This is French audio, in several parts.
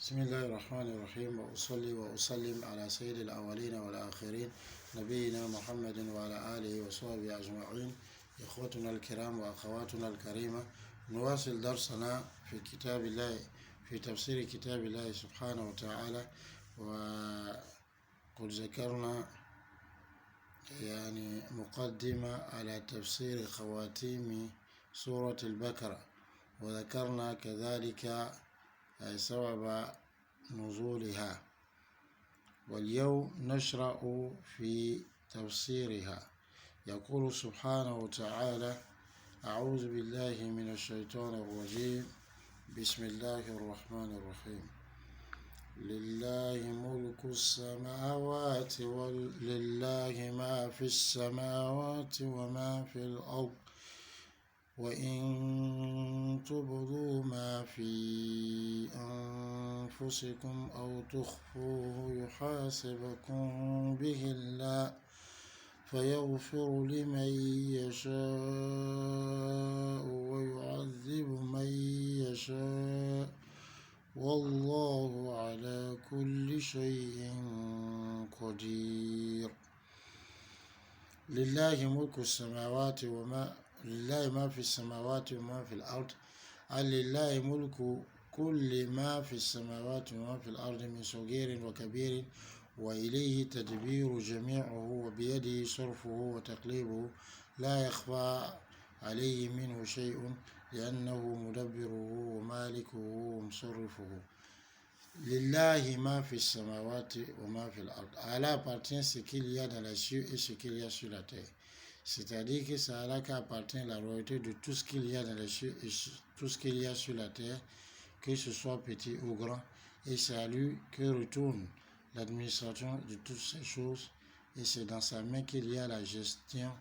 بسم الله الرحمن الرحيم وأصلي وأسلم على سيد الأولين والآخرين نبينا محمد وعلى آله وصحبه أجمعين. إخوتنا الكرام وأخواتنا الكريمة، نواصل درسنا في كتاب الله، في تفسير كتاب الله سبحانه وتعالى. وقد ذكرنا مقدمة على تفسير خواتيم سورة البقرة، وذكرنا كذلك سبب نزولها، واليوم نشرع في تفسيرها. يقول سبحانه وتعالى: أعوذ بالله من الشيطان الرجيم، بسم الله الرحمن الرحيم. لله ملك السماوات ولله ما في السماوات وما في الأرض، وإن تبدوا ما في أنفسكم أو تخفوه يحاسبكم به الله، فيغفر لمن يشاء ويعذب من يشاء، والله على كل شيء قدير. لله ملك السماوات لله ما في السماوات وما في الأرض. لله ملك كل ما في السماوات وما في الأرض من صغير وكبير، وإليه تدبير جميعه، وبيده صرفه وتقليبه، لا يخفى عليه منه شيء، لأنه مدبره ومالكه ومصرفه. Lillahi ma fi samawati wa ma fi l'ard. Allah appartient ce qu'il y a dans les cieux et ce qu'il y a sur la terre. C'est-à-dire que c'est Allah qui appartient la royauté de tout ce qu'il y a dans les cieux et tout ce qu'il y a sur la terre, que ce soit petit ou grand. Et c'est à lui que retourne l'administration de toutes ces choses. Et c'est dans sa main qu'il y a la gestion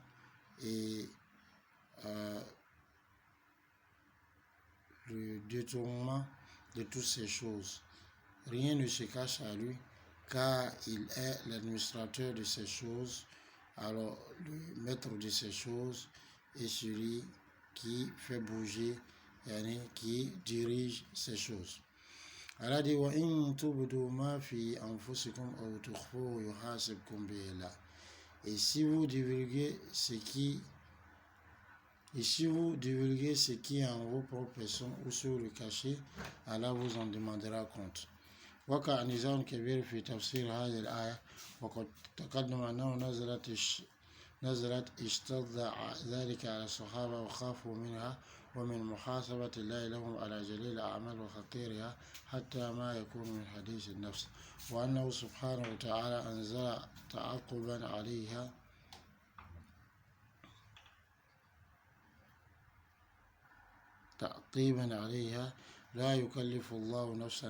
et le détournement de toutes ces choses. Rien ne se cache à lui, car il est l'administrateur de ces choses, alors le maître de ces choses est celui qui fait bouger, qui dirige ces choses. Allah dit: وَإِن تُبْدُوا مَا فِي أَنفُسِكُمْ أَوْ تُخْفُوهُ يُحَاسِبْكُم بِهِ اللَّهُ. Et si vous divulguez ce qui est en vos propres personnes ou sur le cachet, Allah vous en demandera compte. وقع نزاع كبير في تفسير هذه الآية، وقد تقدم أنه نزلت اشتد ذلك على الصحابة وخافوا منها ومن محاسبة الله لهم على جليل الأعمال وخطيرها، حتى ما يكون من حديث النفس، وأنه سبحانه وتعالى أنزل تعقبا عليها: لا يكلف الله نفسا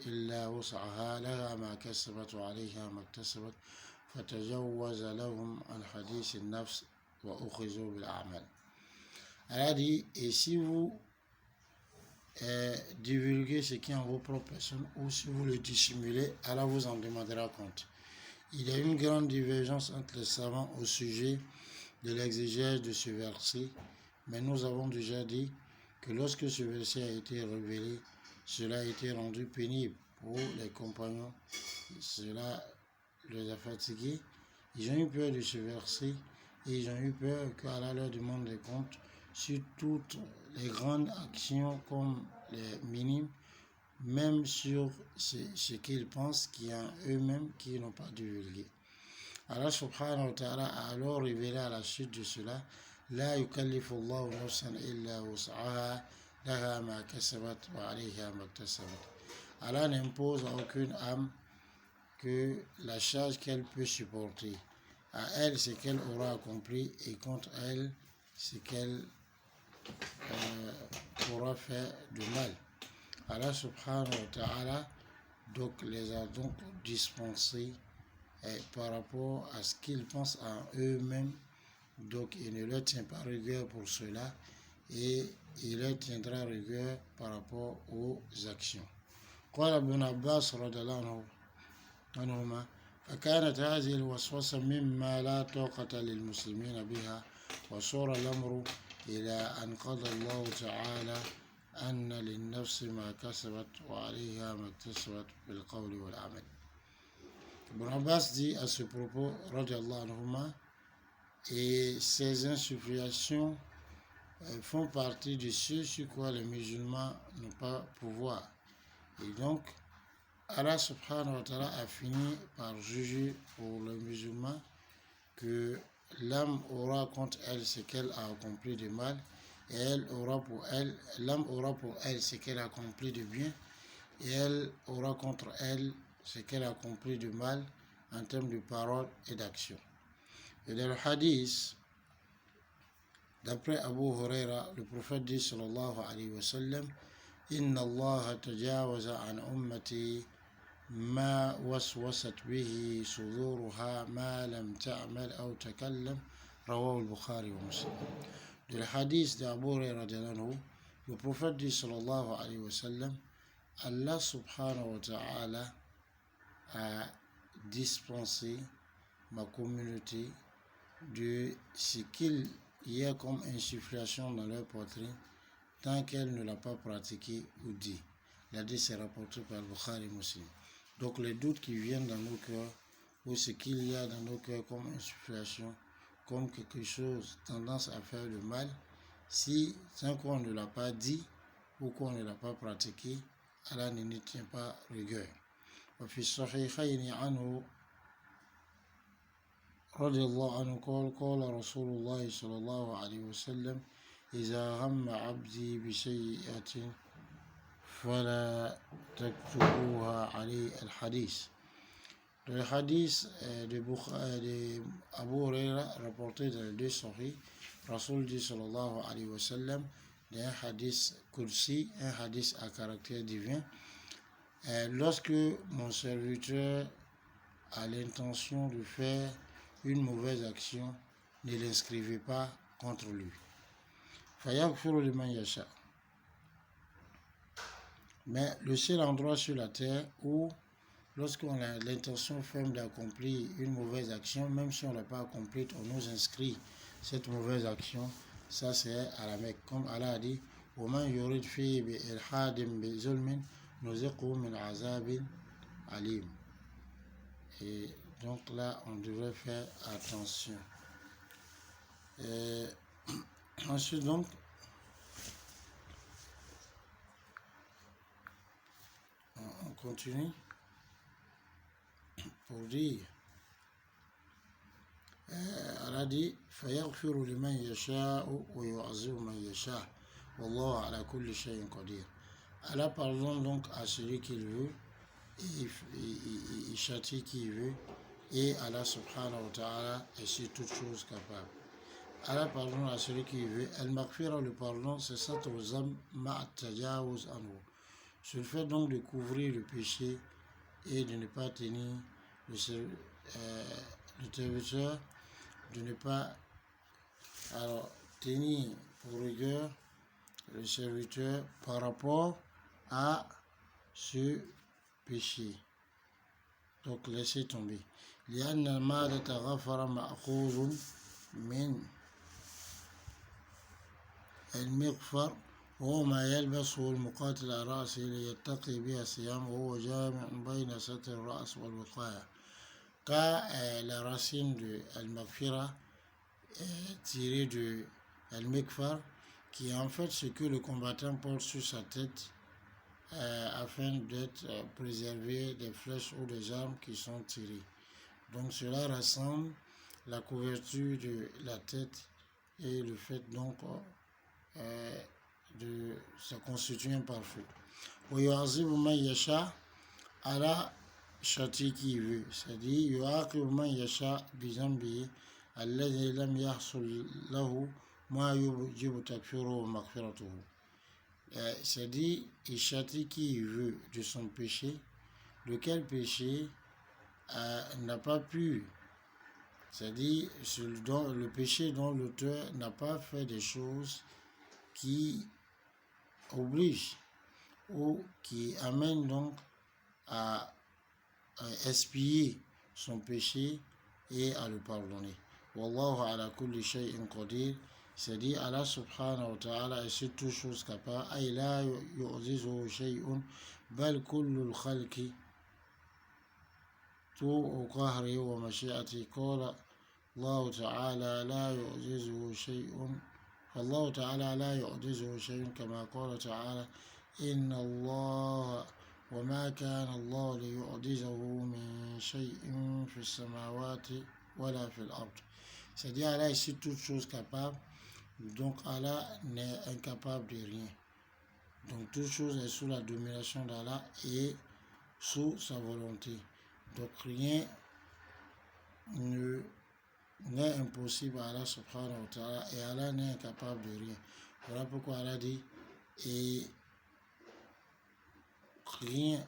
إلا وسعها، لها ما كسبت وعليها ما اكتسبت، فتجوز لهم عن حديث النفس وأخذوا بالأعمال. Elle a dit: et si vous divulguez ce qui est en vos propres personnes, ou si vous le dissimulez, Allah vous en demandera compte. Il y a une grande divergence entre les savants au sujet de l'exégèse de ce verset, mais nous avons déjà dit que lorsque ce verset a été révélé, cela a été rendu pénible pour les compagnons. Cela les a fatigués. Ils ont eu peur de ce verset et ils ont eu peur qu'Allah leur demande des comptes sur toutes les grandes actions comme les minimes, même sur ce qu'ils pensent qui en eux-mêmes qui n'ont pas divulgué. Allah subhanahu wa ta'ala a alors révélé à la suite de cela: لا يكلف الله نفسا إلا وسعها لها ما كسبت وعليها ما اكتسبت. Allah n'impose à aucune âme que la charge qu'elle peut supporter. À elle, ce qu'elle aura accompli, et contre elle, ce qu'elle aura fait de mal. Allah subhanahu wa ta'ala les a donc dispensés par rapport à ce qu'ils pensent en eux-mêmes. Donc il ne leur tient pas rigueur pour cela, et il leur tiendra rigueur par rapport aux actions. قال ابن عباس رضي الله عنهما: فكانت هذه الوسوسة مما لا طاقة للمسلمين بها، وصار الأمر إلى أن قضى الله تعالى أن للنفس ما كسبت وعليها ما اكتسبت بالقول والعمل. Ibn Abbas dit à ce propos, radiallahu anhuma, et ces insufflations font partie de ce sur quoi les musulmans n'ont pas pouvoir. Et donc, Allah subhanahu wa ta'ala a fini par juger pour les musulmans que l'âme aura contre elle ce qu'elle a accompli de mal, et l'âme aura pour elle ce qu'elle a accompli de bien, et elle aura contre elle ce qu'elle a accompli de mal en termes de parole et d'action. Et dans le hadith, d'après Abu Huraira, le prophète dit sallallahu alayhi wa sallam, Inna Allah tajawaza an ummati ما وسوست به صدورها ما لم تعمل أو تكلم رواه البخاري ومسلم. De le hadith d'Abu Hurairah radiallahu anhu, le prophète dit sallallahu alayhi wa sallam, Allah subhanahu wa ta'ala a dispensé ma communauté de ce qu'il y a comme insufflation dans leur poitrine tant qu'elle ne l'a pas pratiqué ou dit. L'hadith est rapporté par Bukhari et Muslim. Donc les doutes qui viennent dans nos cœurs, ou ce qu'il y a dans nos cœurs comme insufflation, comme quelque chose tendance à faire le mal, si tant qu'on ne l'a pas dit ou qu'on ne l'a pas pratiqué, Allah ne tient pas rigueur. وفي الصحيحين عنه رضي الله عنه قال رسول الله صلى الله عليه وسلم إذا هم عبدي بسيئة فلا تكتبوها عليه الحديث. Le hadith de Abu Huraira rapporté dans les deux sahih, Rasul dit sallallahu alayhi wa sallam, un hadith kursi, un hadith à caractère divin. Lorsque mon serviteur a l'intention de faire une mauvaise action, ne l'inscrivez pas contre lui. Fayaghfiru liman yasha. Mais le seul endroit sur la terre où, lorsqu'on a l'intention ferme d'accomplir une mauvaise action, même si on ne l'a pas accomplie, on nous inscrit cette mauvaise action, ça c'est à la Mecque. Comme Allah a dit, وَمَنْ يُرِدْ فِيهِ بِإِلْحَادٍ بِظُلْمٍ نُذِقْهُ مِنْ عَذَابٍ أَلِيمٍ. Et donc là, on devrait faire attention. Ensuite donc, on continue pour dire, Allah dit, فَيَغْفِرُ لِمَنْ يَشَاءُ وَيُعَذِّبُ مَنْ يَشَاءُ وَاللَّهُ عَلَى كُلِّ شَيْءٍ قَدِيرٌ. Allah pardonne donc à celui qu'il veut, et il châtie qui veut, et Allah subhanahu wa ta'ala est sur toutes choses capable. Allah pardonne à celui qui veut. Al-Maghfira, le pardon, c'est ça, c'est le fait donc de couvrir le péché et de ne pas tenir le serviteur, de ne pas tenir pour rigueur le serviteur par rapport à ce péché. Donc laissez tomber. لأن المال تغفر مأخوذ من المغفر وهو ما يلبسه المقاتل على رأسه ليتقي بها الصيام وهو جامع بين ستر الرأس والوقاية. Car la racine de al-maghfira est tirée de al-mikfar, qui est en fait ce que le combattant porte sur sa tête afin d'être préservé des flèches ou des armes qui sont tirées. Donc cela rassemble la couverture de la tête et le fait donc de se constituer un parfait. وَيُعَذِّبُ مَنْ يَشَاءُ, Allah châtie qui veut, c'est-à-dire يُعَاقِبُ مَنْ يَشَاءُ بِذَنْبِهِ الَّذِي لَمْ يَحْصُلْ لَهُ مَا يُوجِبُ تَكْفِيرُهُ وَمَغْفِرَتُهُ. C'est-à-dire il châtie qui il veut de son péché, lequel péché n'a pas pu, c'est-à-dire le péché dont l'auteur n'a pas fait des choses qui obligent ou qui amènent donc à expier son péché et à le pardonner. Wallahu ala kulli shay'in qadir. C'est-à-dire Allah subhanahu wa ta'ala est sur toute chose capable. Ay la yu'jizuhu shay'un bal kullu al-khalqi طوع قهره ومشيئته قال الله تعالى لا يعجزه شيء فالله تعالى لا يعجزه شيء كما قال تعالى إن الله وما كان الله ليعجزه من شيء في السماوات ولا في الأرض. C'est-à-dire Allah est sur toute chose capable, donc Allah n'est incapable de rien. Donc toute chose est sous la domination d'Allah et sous sa volonté. Donc rien n'est impossible à Allah subhanahu wa ta'ala et Allah n'est incapable de rien. Voilà pourquoi Allah dit et rien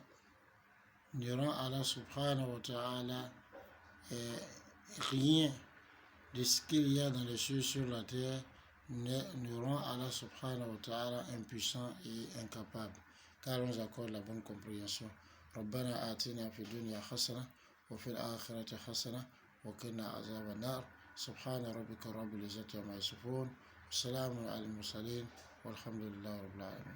ne rend Allah subhanahu wa ta'ala rien de ce qu'il y a dans les cieux sur la terre ne rend Allah subhanahu wa ta'ala impuissant et incapable, car on nous accorde la bonne compréhension. ربنا آتنا في الدنيا حسنة وفي الآخرة حسنة وقنا عذاب النار سبحان ربك رب العزة عما يصفون والسلام على المرسلين والحمد لله رب العالمين.